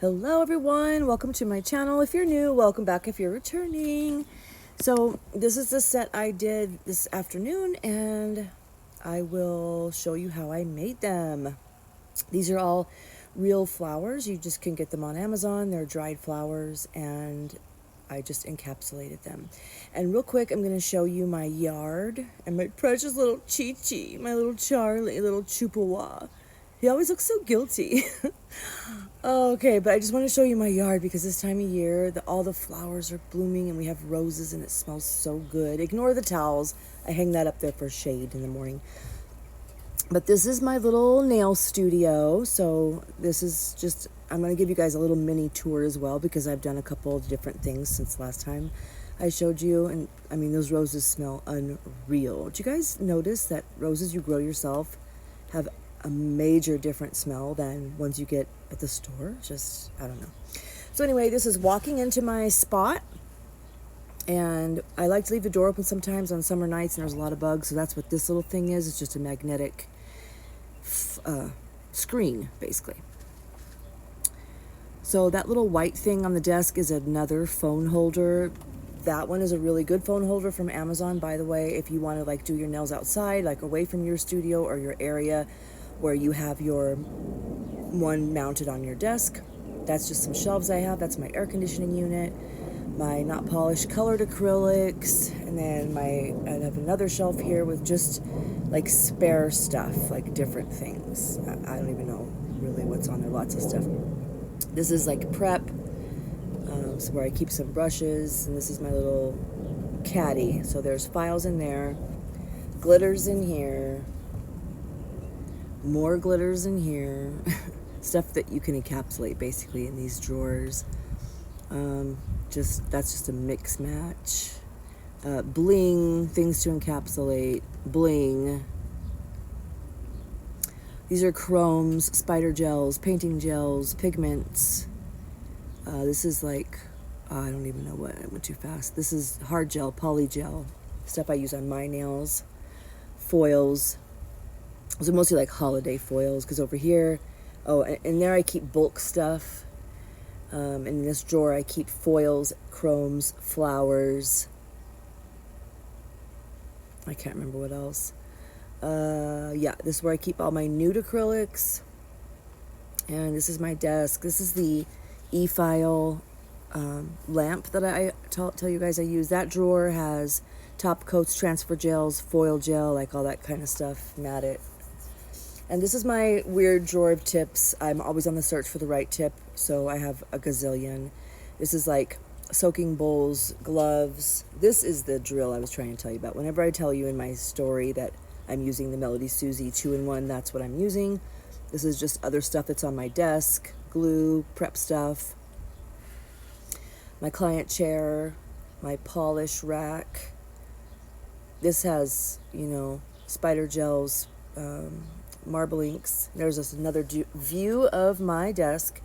Hello everyone, welcome to my channel. If you're new, welcome back if you're returning. So this is the set I did this afternoon and I will show you how I made them. These are all real flowers. You just can get them on Amazon. They're dried flowers and I just encapsulated them. And real quick, I'm going to show you my yard and my precious little Chi-Chi, my little Charlie, little Chippewa. He always looks so guilty. Okay, but I just want to show you my yard because this time of year, all the flowers are blooming and we have roses and it smells so good. Ignore the towels. I hang that up there for shade in the morning. But this is my little nail studio. So this is just, I'm going to give you guys a little mini tour as well because I've done a couple of different things since last time I showed you. And I mean, those roses smell unreal. Did you guys notice that roses you grow yourself have a major different smell than ones you get at the store? Just, I don't know. So anyway, this is walking into my spot. And I like to leave the door open sometimes on summer nights and there's a lot of bugs. So that's what this little thing is. It's just a magnetic screen, basically. So that little white thing on the desk is another phone holder. That one is a really good phone holder from Amazon, by the way, if you want to like do your nails outside, like away from your studio or your area where you have your one mounted on your desk. That's just some shelves I have. That's my air conditioning unit, my not polished colored acrylics, and then I have another shelf here with just like spare stuff, like different things. I don't even know really what's on there. Lots of stuff. This is like prep, so where I keep some brushes, and this is my little caddy. So there's files in there, glitters in here, more glitters in here, stuff that you can encapsulate basically in these drawers. That's just a mix match. Bling, things to encapsulate, bling. These are chromes, spider gels, painting gels, pigments. This is like, I don't even know what, I went too fast. This is hard gel, poly gel, stuff I use on my nails, foils. Those are mostly like holiday foils because over here, and there I keep bulk stuff. In this drawer I keep foils, chromes, flowers. I can't remember what else. Yeah, this is where I keep all my nude acrylics. And this is my desk. This is the E-File lamp that I tell you guys I use. That drawer has top coats, transfer gels, foil gel, like all that kind of stuff, mat it. And this is my weird drawer of tips. I'm always on the search for the right tip, so I have a gazillion. This is like soaking bowls, gloves. This is the drill I was trying to tell you about. Whenever I tell you in my story that I'm using the Melody Susie 2-in-1, that's what I'm using. This is just other stuff that's on my desk, glue, prep stuff, my client chair, my polish rack. This has, spider gels, marble inks. There's just another view of my desk,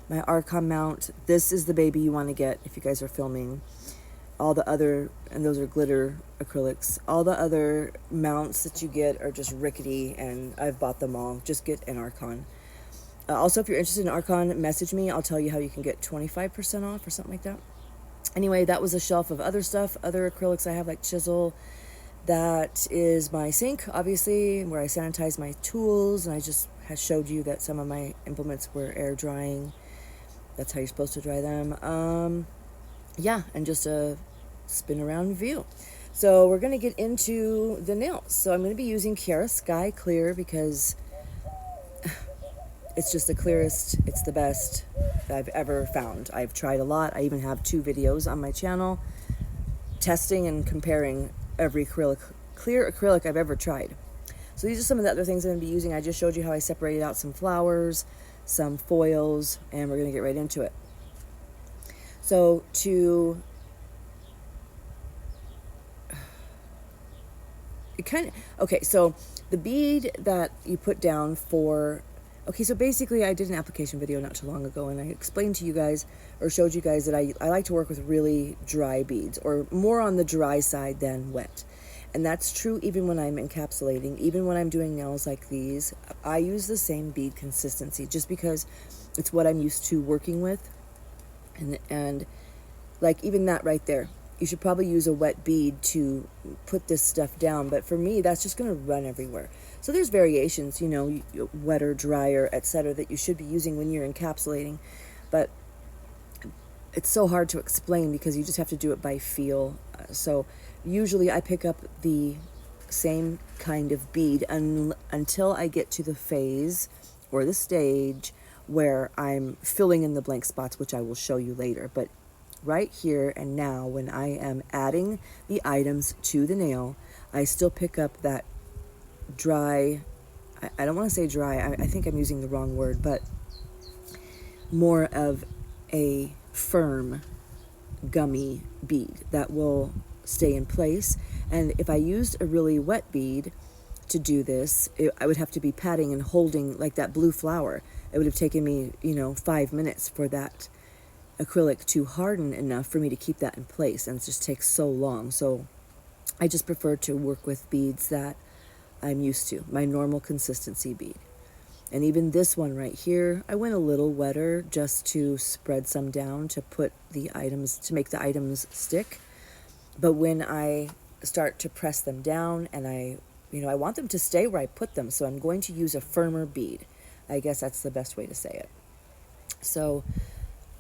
my Archon mount. This is the baby you want to get if you guys are filming. All the other, and those are glitter acrylics, all the other mounts that you get are just rickety, and I've bought them all. Just get an Archon. Also, if you're interested in Archon, message me. I'll tell you how you can get 25% off or something like that. Anyway, that was a shelf of other stuff, other acrylics I have, like chisel. That is my sink, obviously, where I sanitize my tools, and I just had showed you that some of my implements were air drying. That's how you're supposed to dry them. Yeah, and just a spin around view. So we're going to get into the nails. So I'm going to be using Kiara Sky Clear because it's just the clearest, it's the best that I've ever found. I've tried a lot. I even have 2 videos on my channel testing and comparing every clear acrylic I've ever tried. So these are some of the other things I'm going to be using. I just showed you how I separated out some flowers, some foils, and we're going to get right into it. So so the bead that you put down for, so basically I did an application video not too long ago and I explained to you guys or showed you guys that I like to work with really dry beads or more on the dry side than wet. And that's true even when I'm encapsulating, even when I'm doing nails like these. I use the same bead consistency just because it's what I'm used to working with. And like even that right there, you should probably use a wet bead to put this stuff down, but for me that's just going to run everywhere. So there's variations, you know, wetter, drier, etc., that you should be using when you're encapsulating, but it's so hard to explain because you just have to do it by feel. So usually I pick up the same kind of bead until I get to the phase or the stage where I'm filling in the blank spots, which I will show you later. But right here and now, when I am adding the items to the nail, I still pick up that dry, I don't want to say dry, I think I'm using the wrong word, but more of a firm, gummy bead that will stay in place. And if I used a really wet bead to do this, I would have to be patting and holding like that blue flower. It would have taken me, 5 minutes for that acrylic to harden enough for me to keep that in place, and it just takes so long. So I just prefer to work with beads that I'm used to, my normal consistency bead. And even this one right here, I went a little wetter just to spread some down to put the items, to make the items stick. But when I start to press them down and I want them to stay where I put them, so I'm going to use a firmer bead. I guess that's the best way to say it. So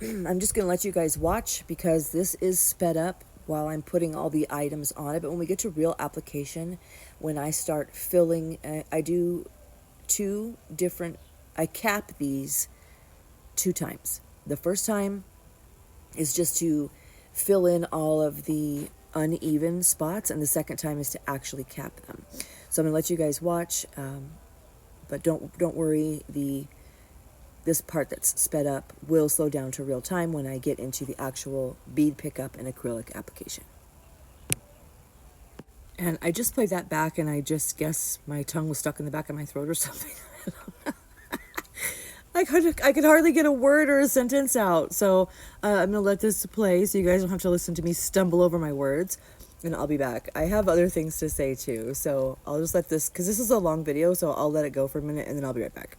I'm just going to let you guys watch because this is sped up while I'm putting all the items on it. But when we get to real application, when I start filling, I do I cap these 2 times. The first time is just to fill in all of the uneven spots, and the second time is to actually cap them. So I'm gonna let you guys watch, but don't worry, this part that's sped up will slow down to real time when I get into the actual bead pickup and acrylic application. And I just played that back, and I just guess my tongue was stuck in the back of my throat or something. I could hardly get a word or a sentence out. So I'm going to let this play so you guys don't have to listen to me stumble over my words. And I'll be back. I have other things to say too. So I'll just let this, because this is a long video, so I'll let it go for a minute and then I'll be right back.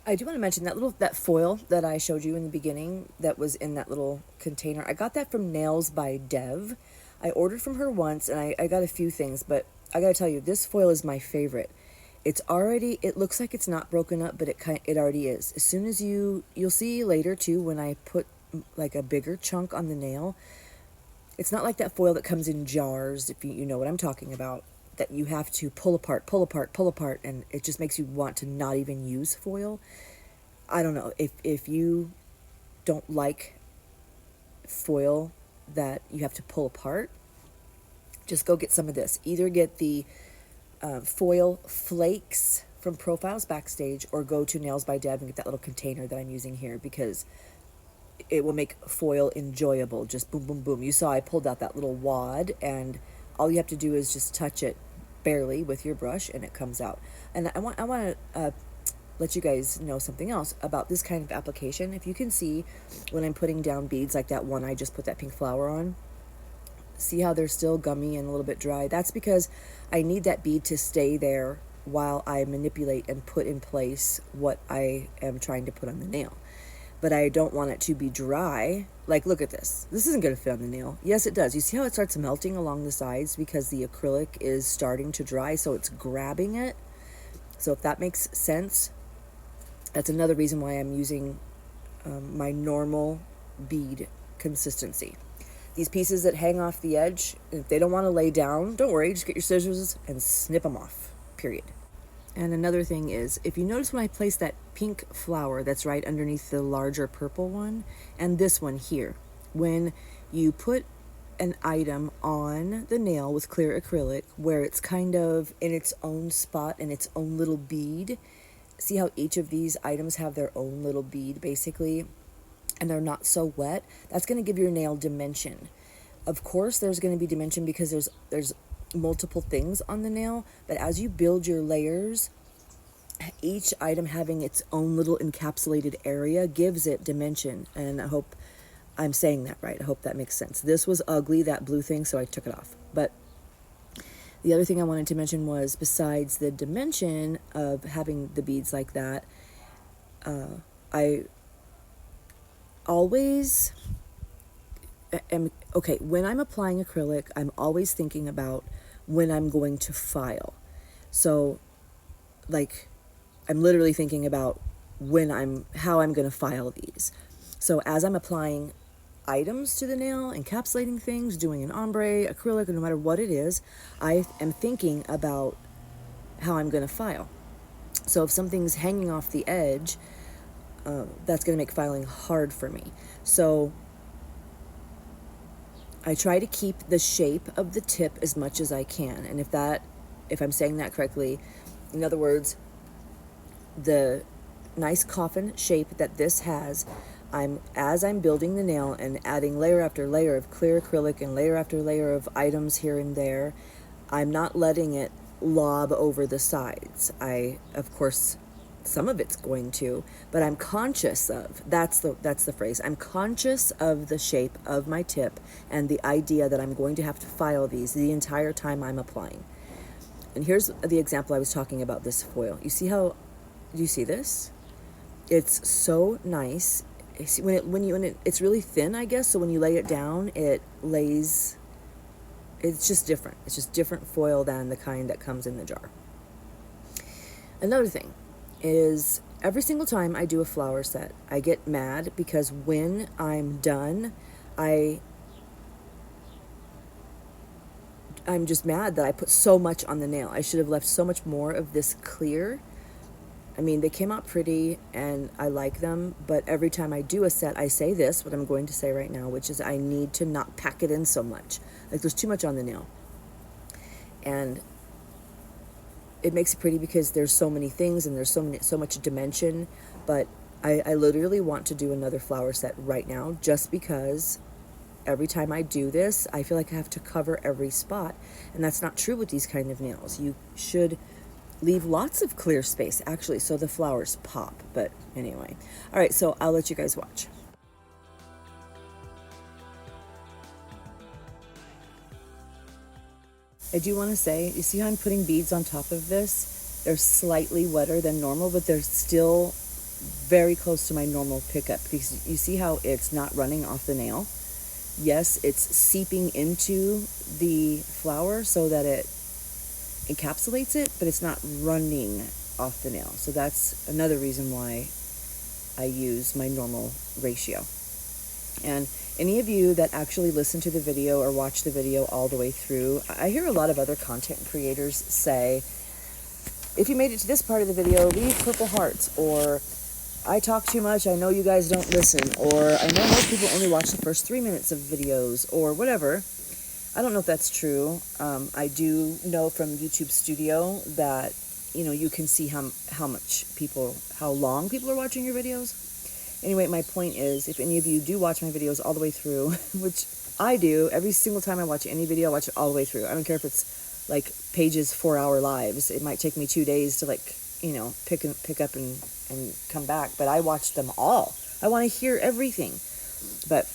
I do want to mention that foil that I showed you in the beginning that was in that little container. I got that from Nails by Dev. I ordered from her once and I got a few things, but I got to tell you, this foil is my favorite. It looks like it's not broken up, but it already is. As soon as you'll see later too, when I put like a bigger chunk on the nail, it's not like that foil that comes in jars, if you know what I'm talking about, that you have to pull apart, and it just makes you want to not even use foil. I don't know, if you don't like foil that you have to pull apart, just go get some of this. Either get the foil flakes from Profiles Backstage, or go to Nails by Dev and get that little container that I'm using here, because it will make foil enjoyable. Just boom, boom, boom. You saw I pulled out that little wad, and all you have to do is just touch it barely with your brush and it comes out. And I want to let you guys know something else about this kind of application. If you can see when I'm putting down beads like that one I just put that pink flower on, see how they're still gummy and a little bit dry? That's because I need that bead to stay there while I manipulate and put in place what I am trying to put on the nail. But I don't want it to be dry. Like, look at this. This isn't going to fit on the nail. Yes, it does. You see how it starts melting along the sides because the acrylic is starting to dry, so it's grabbing it? So if that makes sense, that's another reason why I'm using my normal bead consistency. These pieces that hang off the edge, if they don't want to lay down, don't worry. Just get your scissors and snip them off, period. And another thing is, if you notice when I place that pink flower that's right underneath the larger purple one, and this one here, when you put an item on the nail with clear acrylic where it's kind of in its own spot and its own little bead, see how each of these items have their own little bead basically? and they're not so wet, that's going to give your nail dimension. Of course, there's going to be dimension because there's multiple things on the nail, but as you build your layers, each item having its own little encapsulated area gives it dimension. And I hope I'm saying that right. I hope that makes sense. This was ugly, that blue thing, so I took it off. But the other thing I wanted to mention was, besides the dimension of having the beads like that, I always am, okay, when I'm applying acrylic, I'm always thinking about when I'm going to file. So, like, I'm literally thinking about how I'm going to file these. So as I'm applying items to the nail, encapsulating things, doing an ombre, acrylic, no matter what it is, I am thinking about how I'm going to file. So if something's hanging off the edge, that's going to make filing hard for me. So I try to keep the shape of the tip as much as I can. And if I'm saying that correctly, in other words, the nice coffin shape that this has, as I'm building the nail and adding layer after layer of clear acrylic and layer after layer of items here and there, I'm not letting it lob over the sides. Of course, some of it's going to, but I'm conscious of, that's the phrase, I'm conscious of the shape of my tip and the idea that I'm going to have to file these the entire time I'm applying. And here's the example I was talking about, this foil. Do you see this? It's so nice. It's really thin, I guess, so when you lay it down, it lays, it's just different. It's just different foil than the kind that comes in the jar. Another thing is, every single time I do a flower set, I get mad because when I'm done, I'm just mad that I put so much on the nail. I should have left so much more of this clear. I mean, they came out pretty and I like them, but every time I do a set, I say this, what I'm going to say right now, which is I need to not pack it in so much. Like, there's too much on the nail. And it makes it pretty because there's so many things and there's so much dimension, but I literally want to do another flower set right now, just because every time I do this, I feel like I have to cover every spot, and that's not true with these kind of nails. You should leave lots of clear space, actually, so the flowers pop. But anyway, all right, so I'll let you guys watch. I do want to say, you see how I'm putting beads on top of this? They're slightly wetter than normal, but they're still very close to my normal pickup, because you see how it's not running off the nail? Yes, it's seeping into the flower so that it encapsulates it, but it's not running off the nail. So that's another reason why I use my normal ratio. And any of you that actually listen to the video or watch the video all the way through, I hear a lot of other content creators say, if you made it to this part of the video, leave purple hearts, or I talk too much, I know you guys don't listen, or I know most people only watch the first 3 minutes of videos, or whatever. I don't know if that's true. I do know from YouTube Studio that, you can see how long people are watching your videos. Anyway, my point is, if any of you do watch my videos all the way through, which I do, every single time I watch any video, I watch it all the way through. I don't care if it's like Paige's 4-hour lives. It might take me 2 days to pick up and come back, but I watch them all. I want to hear everything. But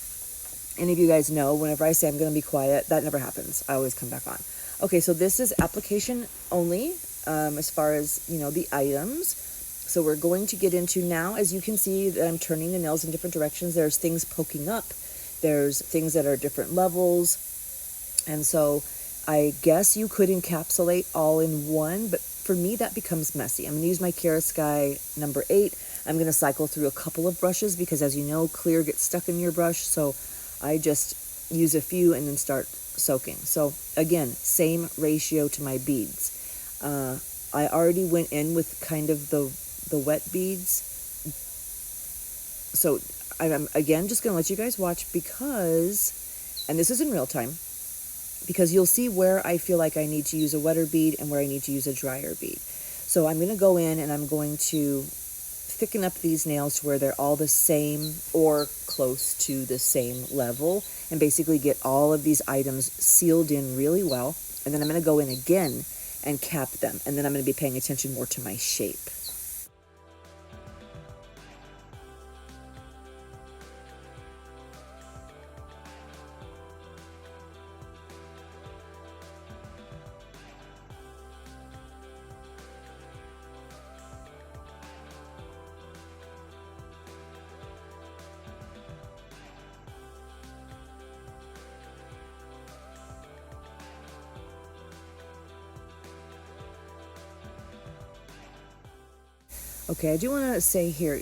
any of you guys know, whenever I say I'm going to be quiet, that never happens. I always come back on. Okay, so this is application only, as far as, the items. So we're going to get into now, as you can see that I'm turning the nails in different directions. There's things poking up. There's things that are different levels. And so I guess you could encapsulate all in one, but for me, that becomes messy. I'm going to use my Chiara Sky number 8. I'm going to cycle through a couple of brushes because, as you know, clear gets stuck in your brush. So I just use a few and then start soaking. So again, same ratio to my beads. I already went in with kind of the wet beads. So I'm again just going to let you guys watch because, and this is in real time, because you'll see where I feel like I need to use a wetter bead and where I need to use a drier bead. So I'm going to go in and I'm going to thicken up these nails to where they're all the same or close to the same level, and basically get all of these items sealed in really well. And then I'm going to go in again and cap them, and then I'm going to be paying attention more to my shape. Okay, I do want to say here,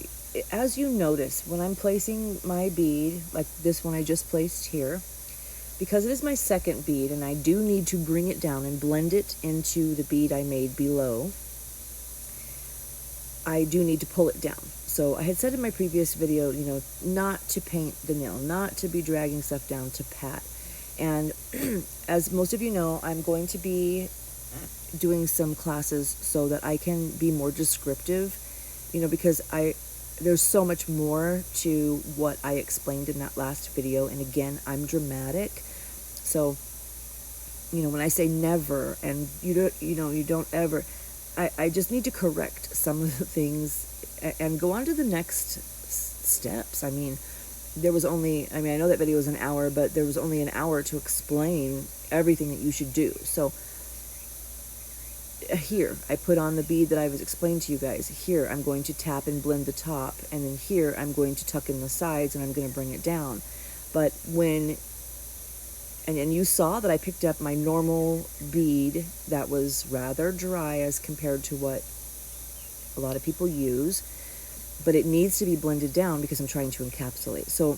as you notice, when I'm placing my bead, like this one I just placed here, because it is my second bead and I do need to bring it down and blend it into the bead I made below, I do need to pull it down. So I had said in my previous video, not to paint the nail, not to be dragging stuff down to pat. And as most of you know, I'm going to be doing some classes so that I can be more descriptive, because there's so much more to what I explained in that last video. And again, I'm dramatic. So, when I say never and you don't ever, I just need to correct some of the things and go on to the next steps. I know that video was an hour, but there was only an hour to explain everything that you should do. So here, I put on the bead that I was explaining to you guys. Here, I'm going to tap and blend the top. And then here, I'm going to tuck in the sides and I'm going to bring it down. But and you saw that I picked up my normal bead that was rather dry as compared to what a lot of people use. But it needs to be blended down because I'm trying to encapsulate. So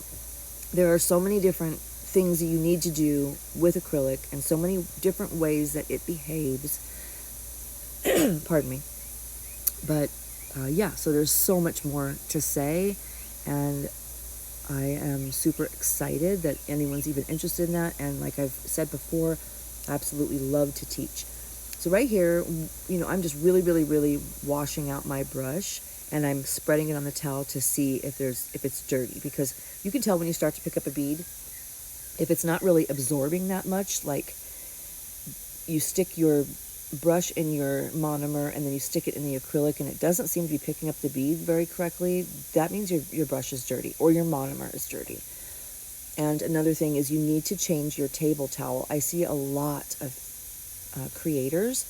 there are so many different things that you need to do with acrylic and so many different ways that it behaves. Pardon me. But so there's so much more to say, and I am super excited that anyone's even interested in that. And like I've said before, I absolutely love to teach. So right here, I'm just really, really, really washing out my brush, and I'm spreading it on the towel to see if it's dirty, because you can tell when you start to pick up a bead if it's not really absorbing that much. Like, you stick your brush in your monomer and then you stick it in the acrylic and it doesn't seem to be picking up the bead very correctly, that means your brush is dirty or your monomer is dirty. And another thing is you need to change your table towel. I see a lot of creators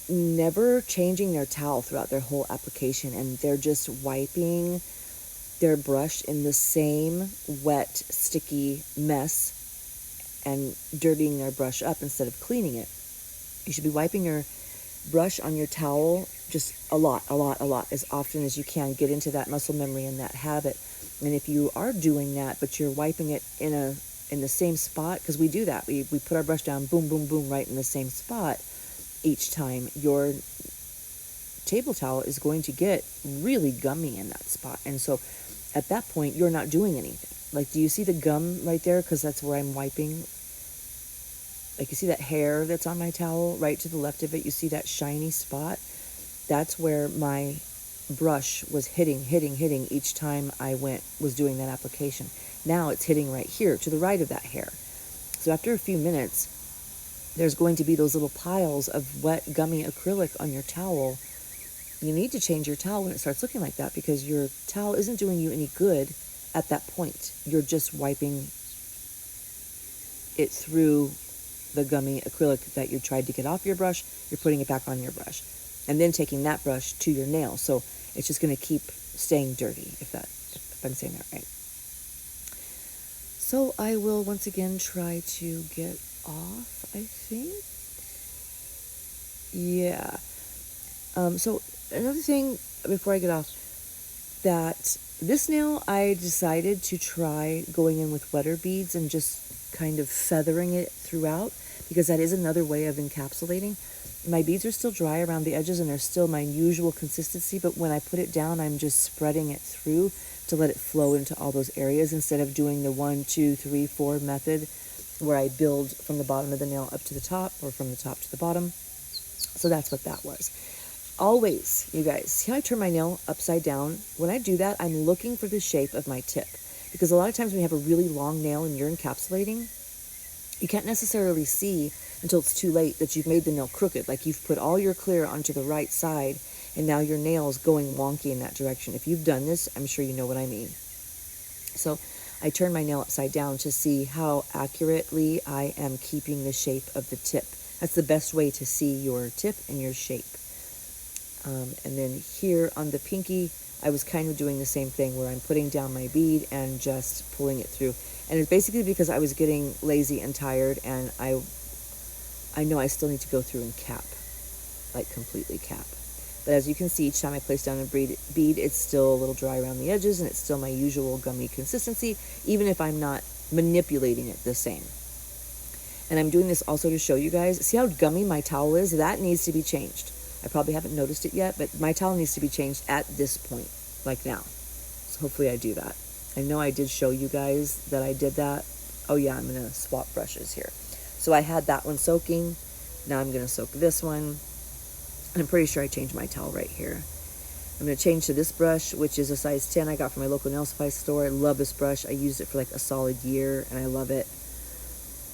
never changing their towel throughout their whole application, and they're just wiping their brush in the same wet, sticky mess and dirtying their brush up instead of cleaning it. You should be wiping your brush on your towel just a lot, as often as you can. Get into that muscle memory and that habit. And if you are doing that, but you're wiping it in the same spot, because we do that. We put our brush down, boom, boom, boom, right in the same spot each time. Your table towel is going to get really gummy in that spot. And so at that point, you're not doing anything. Like, do you see the gum right there? Because that's where I'm wiping. Like, you see that hair that's on my towel? Right to the left of it, you see that shiny spot? That's where my brush was hitting each time I was doing that application. Now it's hitting right here to the right of that hair. So after a few minutes, there's going to be those little piles of wet, gummy acrylic on your towel. You need to change your towel when it starts looking like that, because your towel isn't doing you any good at that point. You're just wiping it through the gummy acrylic that you tried to get off your brush. You're putting it back on your brush and then taking that brush to your nail. So it's just going to keep staying dirty, if I'm saying that right. So I will once again try to get off, I think. Yeah. So another thing before I get off, that this nail I decided to try going in with wetter beads and just kind of feathering it throughout, because that is another way of encapsulating. My beads are still dry around the edges and they're still my usual consistency, but when I put it down, I'm just spreading it through to let it flow into all those areas instead of doing the 1, 2, 3, 4 method where I build from the bottom of the nail up to the top or from the top to the bottom. So that's what that was. always, you guys, see how I turn my nail upside down? When I do that, I'm looking for the shape of my tip. Because a lot of times when you have a really long nail and you're encapsulating, you can't necessarily see until it's too late that you've made the nail crooked. Like you've put all your clear onto the right side and now your nail is going wonky in that direction. If you've done this, I'm sure you know what I mean. So I turn my nail upside down to see how accurately I am keeping the shape of the tip. That's the best way to see your tip and your shape. And then here on the pinky, I was kind of doing the same thing where I'm putting down my bead and just pulling it through. And it's basically because I was getting lazy and tired, and I know I still need to go through and cap, like completely cap. But as you can see, each time I place down a bead, it's still a little dry around the edges, and it's still my usual gummy consistency, even if I'm not manipulating it the same. And I'm doing this also to show you guys, see how gummy my towel is? That needs to be changed. I probably haven't noticed it yet, but my towel needs to be changed at this point, like now. So hopefully I do that. I know I did show you guys that I did that. Oh yeah, I'm going to swap brushes here. So I had that one soaking. Now I'm going to soak this one. And I'm pretty sure I changed my towel right here. I'm going to change to this brush, which is a size 10 I got from my local nail supply store. I love this brush. I used it for like a solid year, and I love it.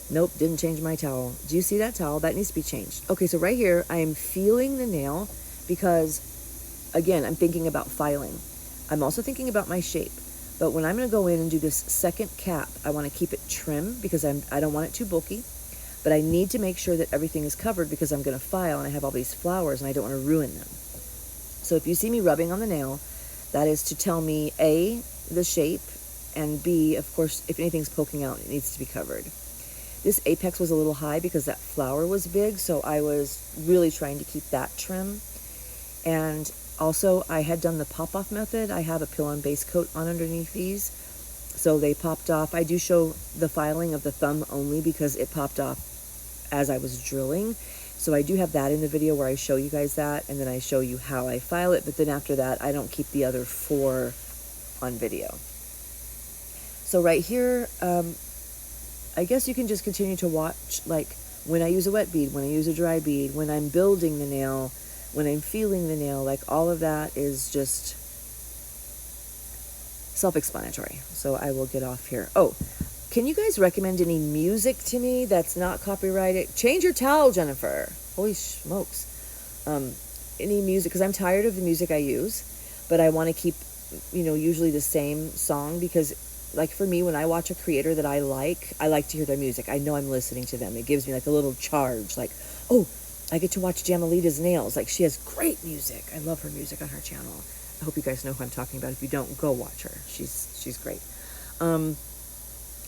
Nope, didn't change my towel. Do you see that towel? That needs to be changed. Okay, so right here, I am feeling the nail because, again, I'm thinking about filing. I'm also thinking about my shape. But when I'm going to go in and do this second cap, I want to keep it trim because I don't want it too bulky. But I need to make sure that everything is covered because I'm going to file and I have all these flowers and I don't want to ruin them. So if you see me rubbing on the nail, that is to tell me A, the shape, and B, of course, if anything's poking out, it needs to be covered. This apex was a little high because that flower was big, so I was really trying to keep that trim. And also, I had done the pop-off method. I have a peel-on base coat on underneath these, so they popped off. I do show the filing of the thumb only because it popped off as I was drilling. So I do have that in the video where I show you guys that, and then I show you how I file it, but then after that, I don't keep the other 4 on video. So right here, I guess you can just continue to watch, like, when I use a wet bead, when I use a dry bead, when I'm building the nail, when I'm feeling the nail, like, all of that is just self-explanatory. So I will get off here. Oh, can you guys recommend any music to me that's not copyrighted? Change your towel, Jennifer. Holy smokes. Any music, because I'm tired of the music I use, but I want to keep, usually the same song because, like, for me, when I watch a creator that I like to hear their music. I know I'm listening to them. It gives me like a little charge, like, oh, I get to watch Jamelita's nails. Like, she has great music. I love her music on her channel. I hope you guys know who I'm talking about. If you don't, go watch her. She's great. I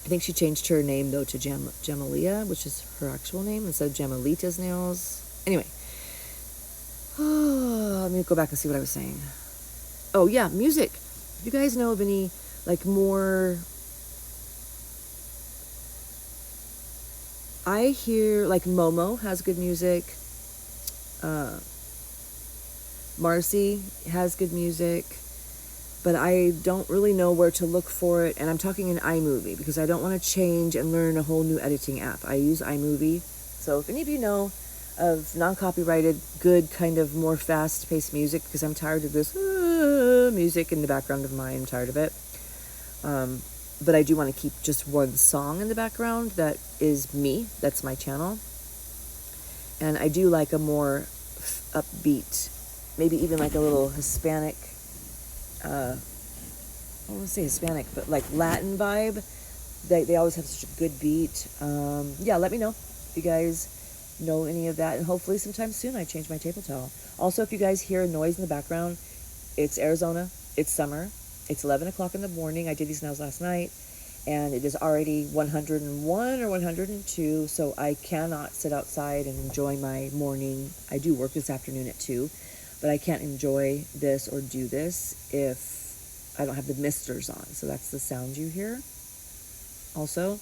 think she changed her name, though, to Jamelia, which is her actual name, instead of Jamelita's nails. Anyway. Let me go back and see what I was saying. Oh, yeah, music. If you guys know of any, like, more... I hear, like, Momo has good music. Marcy has good music. But I don't really know where to look for it. And I'm talking in iMovie because I don't want to change and learn a whole new editing app. I use iMovie. So if any of you know of non-copyrighted, good, kind of more fast-paced music, because I'm tired of this music in the background of mine. I'm tired of it. But I do want to keep just one song in the background that is me. That's my channel. And I do like a more upbeat, maybe even like a little Hispanic, I don't want to say Hispanic, but like Latin vibe. They always have such a good beat. Yeah, let me know if you guys know any of that. And hopefully sometime soon I change my table towel. Also, if you guys hear a noise in the background, it's Arizona. It's summer. It's 11 o'clock in the morning. I did these nails last night. And it is already 101 or 102. So I cannot sit outside and enjoy my morning. I do work this afternoon at 2. But I can't enjoy this or do this if I don't have the misters on. So that's the sound you hear. Also,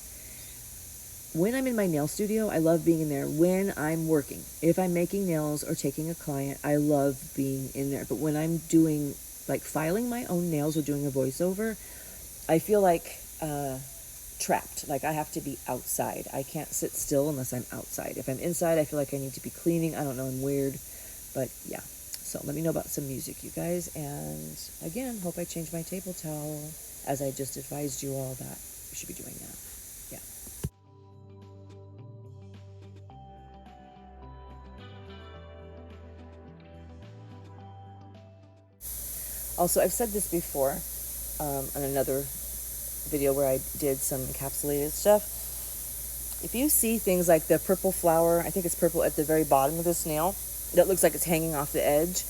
when I'm in my nail studio, I love being in there when I'm working. If I'm making nails or taking a client, I love being in there. But when I'm doing, like, filing my own nails or doing a voiceover, I feel like trapped. Like, I have to be outside. I can't sit still unless I'm outside. If I'm inside, I feel like I need to be cleaning. I don't know, I'm weird. But yeah. So let me know about some music, you guys. And again, hope I changed my table towel as I just advised you all that you should be doing that. Yeah. Also, I've said this before on another video where I did some encapsulated stuff. If you see things like the purple flower, I think it's purple at the very bottom of this nail, that looks like it's hanging off the edge,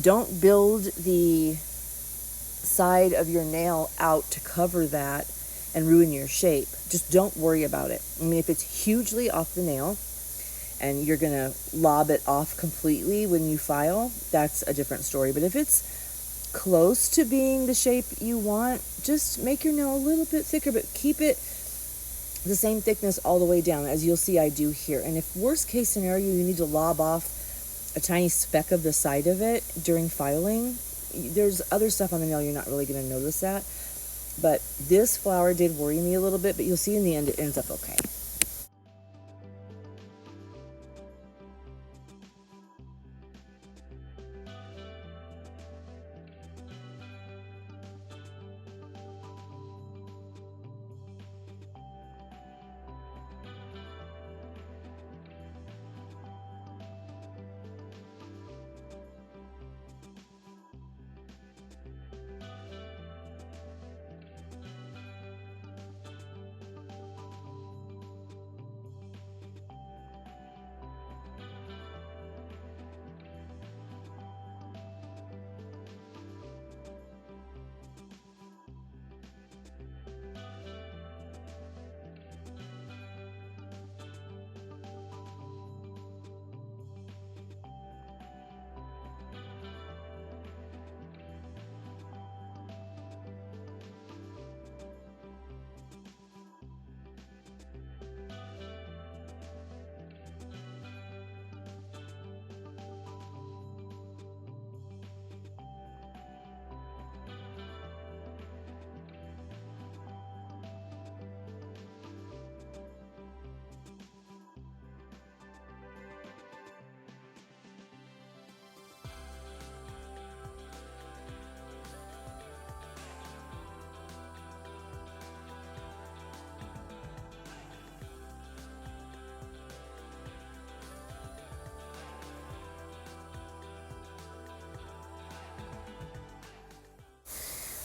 don't build the side of your nail out to cover that and ruin your shape. Just don't worry about it. I mean, if it's hugely off the nail and you're going to lob it off completely when you file, that's a different story. But if it's close to being the shape you want, just make your nail a little bit thicker, but keep it the same thickness all the way down, as you'll see I do here. And if worst case scenario, you need to lob off a tiny speck of the side of it during filing, there's other stuff on the nail you're not really going to notice that. But this flower did worry me a little bit, but you'll see in the end it ends up okay.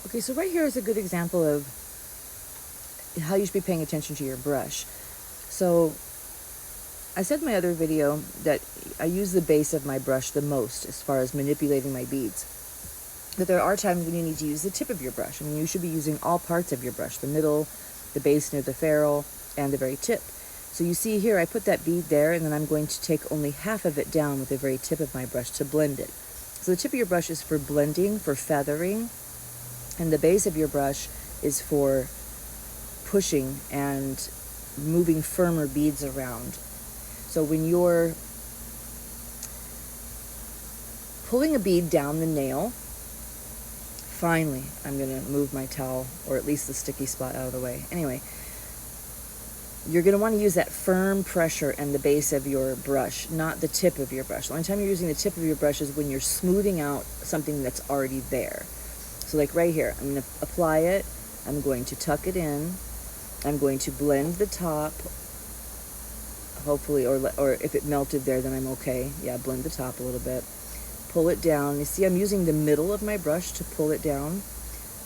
Okay, so right here is a good example of how you should be paying attention to your brush. So I said in my other video that I use the base of my brush the most as far as manipulating my beads. But there are times when you need to use the tip of your brush. I mean, you should be using all parts of your brush, the middle, the base near the ferrule, and the very tip. So you see here, I put that bead there, and then I'm going to take only half of it down with the very tip of my brush to blend it. So the tip of your brush is for blending, for feathering, and the base of your brush is for pushing and moving firmer beads around. So when you're pulling a bead down the nail, finally, I'm going to move my towel, or at least the sticky spot, out of the way. Anyway, you're going to want to use that firm pressure and the base of your brush, not the tip of your brush. The only time you're using the tip of your brush is when you're smoothing out something that's already there. So like right here, I'm going to apply it, I'm going to tuck it in, I'm going to blend the top, hopefully, or if it melted there, then I'm okay. Yeah, blend the top a little bit. Pull it down. You see I'm using the middle of my brush to pull it down,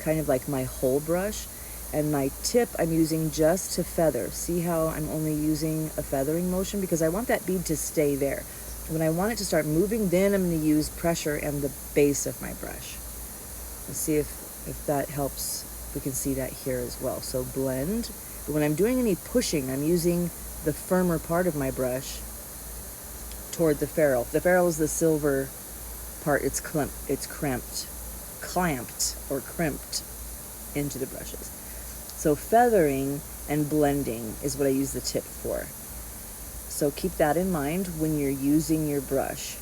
kind of like my whole brush. And my tip I'm using just to feather. See how I'm only using a feathering motion? Because I want that bead to stay there. When I want it to start moving, then I'm going to use pressure and the base of my brush. Let's see if that helps. We can see that here as well. So blend. But when I'm doing any pushing, I'm using the firmer part of my brush toward the ferrule. The ferrule is the silver part. It's clamped or crimped into the brushes. So feathering and blending is what I use the tip for. So keep that in mind when you're using your brush.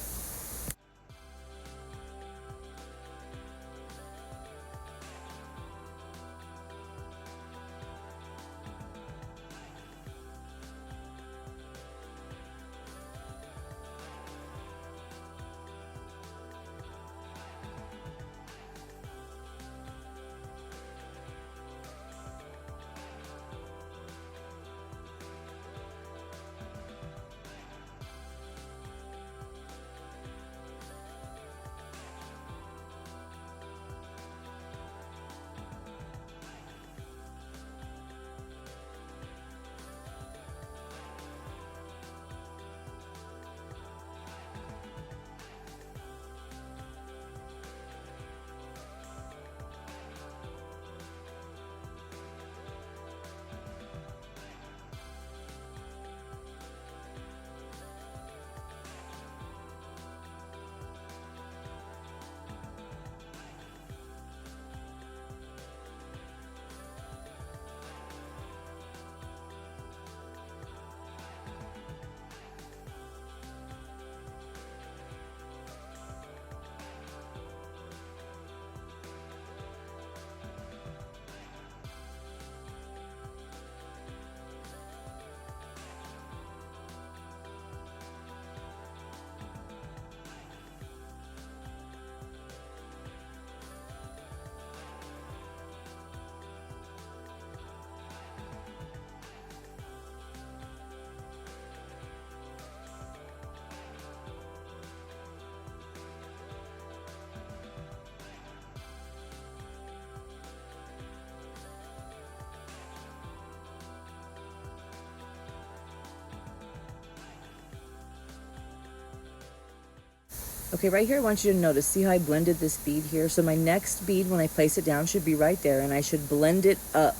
Okay, right here I want you to notice, see how I blended this bead here? So my next bead, when I place it down, should be right there, and I should blend it up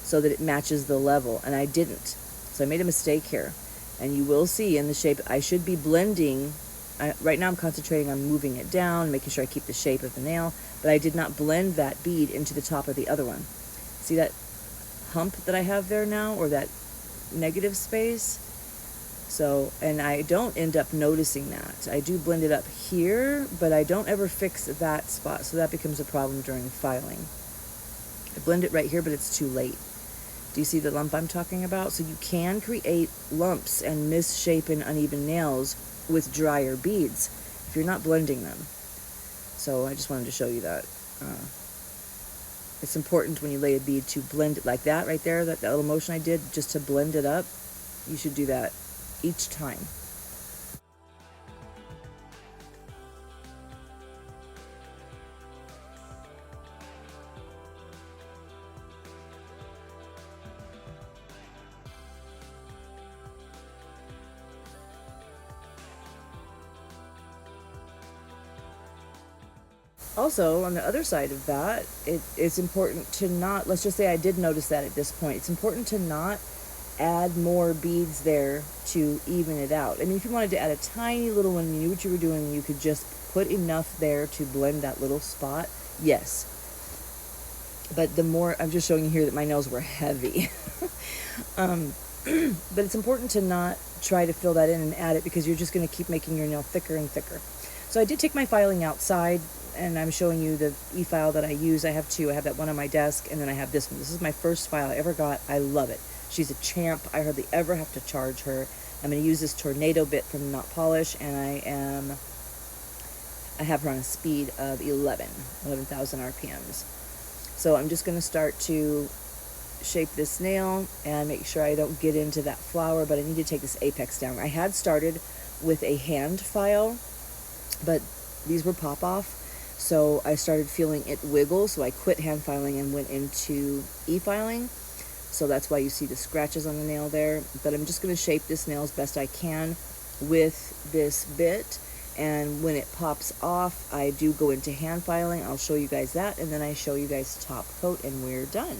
so that it matches the level, and I didn't. So I made a mistake here. And you will see in the shape, I should be blending. Right now I'm concentrating on moving it down, making sure I keep the shape of the nail, but I did not blend that bead into the top of the other one. See that hump that I have there now, or that negative space? So, and I don't end up noticing that. I do blend it up here, but I don't ever fix that spot, so that becomes a problem during filing. I blend it right here, but it's too late. Do you see the lump I'm talking about? So you can create lumps and misshapen uneven nails with drier beads if you're not blending them. So I just wanted to show you that. It's important when you lay a bead to blend it like that right there, that little motion I did, just to blend it up. You should do that each time. Also, on the other side of that, it's important to not, let's just say I did notice that at this point, it's important to not add more beads there to even it out. I mean, if you wanted to add a tiny little one, you knew what you were doing, you could just put enough there to blend that little spot, yes. But the more, I'm just showing you here that my nails were heavy. But it's important to not try to fill that in and add it, because you're just going to keep making your nail thicker and thicker. So I did take my filing outside, and I'm showing you the e-file that I use. I have two. I have that one on my desk, and then I have this one. This is my first file I ever got. I love it. She's a champ. I hardly ever have to charge her. I'm going to use this tornado bit from Not Polish, and I have her on a speed of 11,000 RPMs. So I'm just going to start to shape this nail and make sure I don't get into that flower, but I need to take this apex down. I had started with a hand file, but these were pop off, so I started feeling it wiggle, so I quit hand filing and went into e-filing. So that's why you see the scratches on the nail there. But I'm just going to shape this nail as best I can with this bit, and when it pops off, I do go into hand filing. I'll show you guys that, and then I show you guys top coat, and we're done.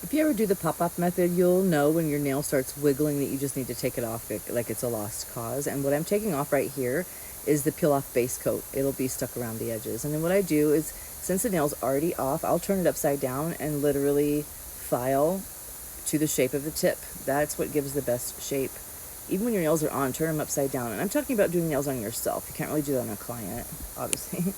If you ever do the pop-off method, you'll know when your nail starts wiggling that you just need to take it off like it's a lost cause. And what I'm taking off right here is the peel-off base coat. It'll be stuck around the edges. And then what I do is, since the nail's already off, I'll turn it upside down and literally file to the shape of the tip. That's what gives the best shape. Even when your nails are on, turn them upside down. And I'm talking about doing nails on yourself. You can't really do that on a client, obviously.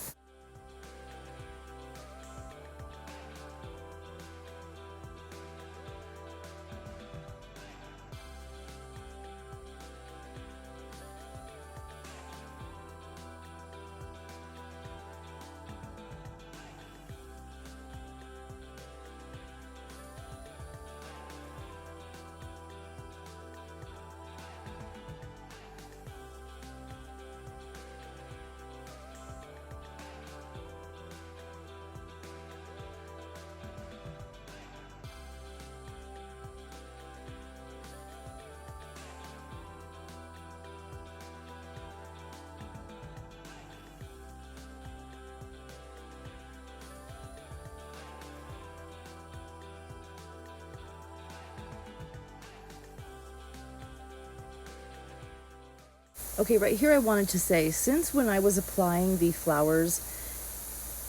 Okay, right here I wanted to say, since when I was applying the flowers,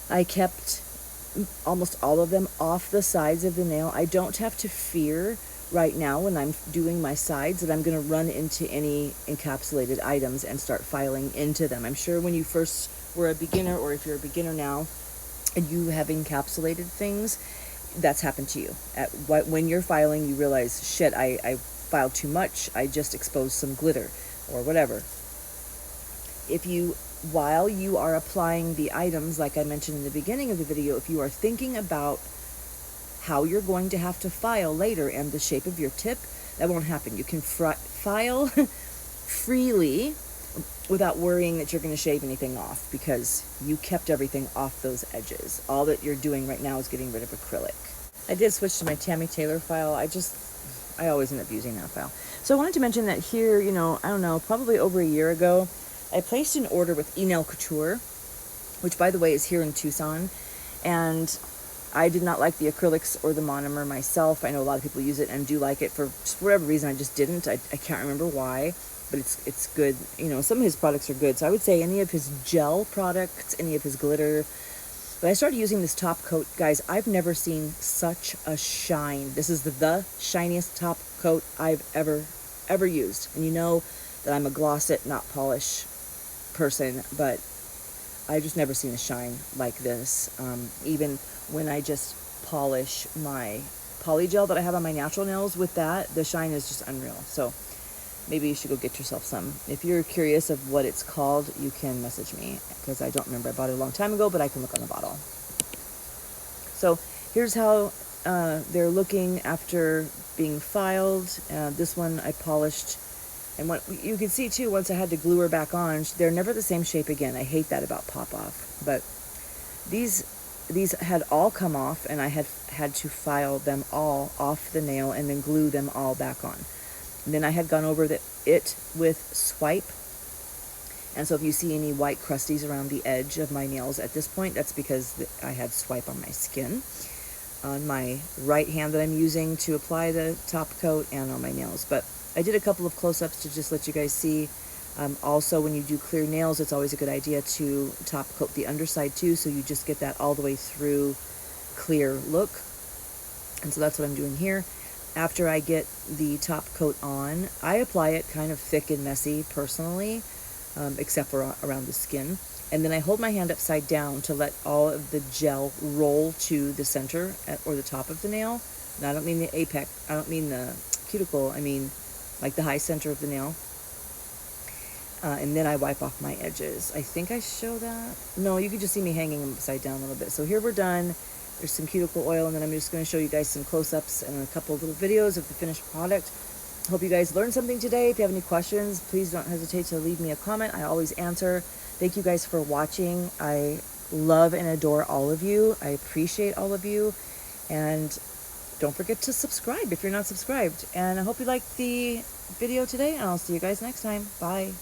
I kept almost all of them off the sides of the nail. I don't have to fear right now when I'm doing my sides that I'm going to run into any encapsulated items and start filing into them. I'm sure when you first were a beginner, or if you're a beginner now and you have encapsulated things, that's happened to you. When you're filing, you realize, shit, I filed too much. I just exposed some glitter or whatever. While you are applying the items, like I mentioned in the beginning of the video, if you are thinking about how you're going to have to file later and the shape of your tip, that won't happen. You can file freely without worrying that you're going to shave anything off, because you kept everything off those edges. All that you're doing right now is getting rid of acrylic. I did switch to my Tammy Taylor file. I always end up using that file. So I wanted to mention that here, I don't know, probably over a year ago, I placed an order with E-Nail Couture, which by the way is here in Tucson, and I did not like the acrylics or the monomer myself. I know a lot of people use it and do like it. For just whatever reason, I just didn't. I can't remember why, but it's good. Some of his products are good. So I would say any of his gel products, any of his glitter. But I started using this top coat. Guys, I've never seen such a shine. This is the shiniest top coat I've ever used. And you know that I'm a gloss it, not polish person, but I've just never seen a shine like this. Even when I just polish my polygel that I have on my natural nails with that, the shine is just unreal. So maybe you should go get yourself some. If you're curious of what it's called, you can message me, because I don't remember. I bought it a long time ago, but I can look on the bottle. So here's how they're looking after being filed. This one I polished, and what you can see too, once I had to glue her back on, they're never the same shape again. I hate that about pop off. But these had all come off, and I had to file them all off the nail and then glue them all back on. And then I had gone over it with Swipe. And so if you see any white crusties around the edge of my nails at this point, that's because I had Swipe on my skin, on my right hand that I'm using to apply the top coat, and on my nails. But I did a couple of close-ups to just let you guys see. Also, when you do clear nails, it's always a good idea to top coat the underside too, so you just get that all the way through clear look. And so that's what I'm doing here. After I get the top coat on, I apply it kind of thick and messy personally, except for around the skin. And then I hold my hand upside down to let all of the gel roll to the center or the top of the nail. And I don't mean the apex, I don't mean the cuticle, I mean like the high center of the nail. And then I wipe off my edges. I think I show that. No, you can just see me hanging them upside down a little bit. So here we're done. There's some cuticle oil, and then I'm just going to show you guys some close-ups and a couple of little videos of the finished product. Hope you guys learned something today. If you have any questions, please don't hesitate to leave me a comment. I always answer. Thank you guys for watching. I love and adore all of you. I appreciate all of you. And don't forget to subscribe if you're not subscribed. And I hope you liked the video today, and I'll see you guys next time. Bye.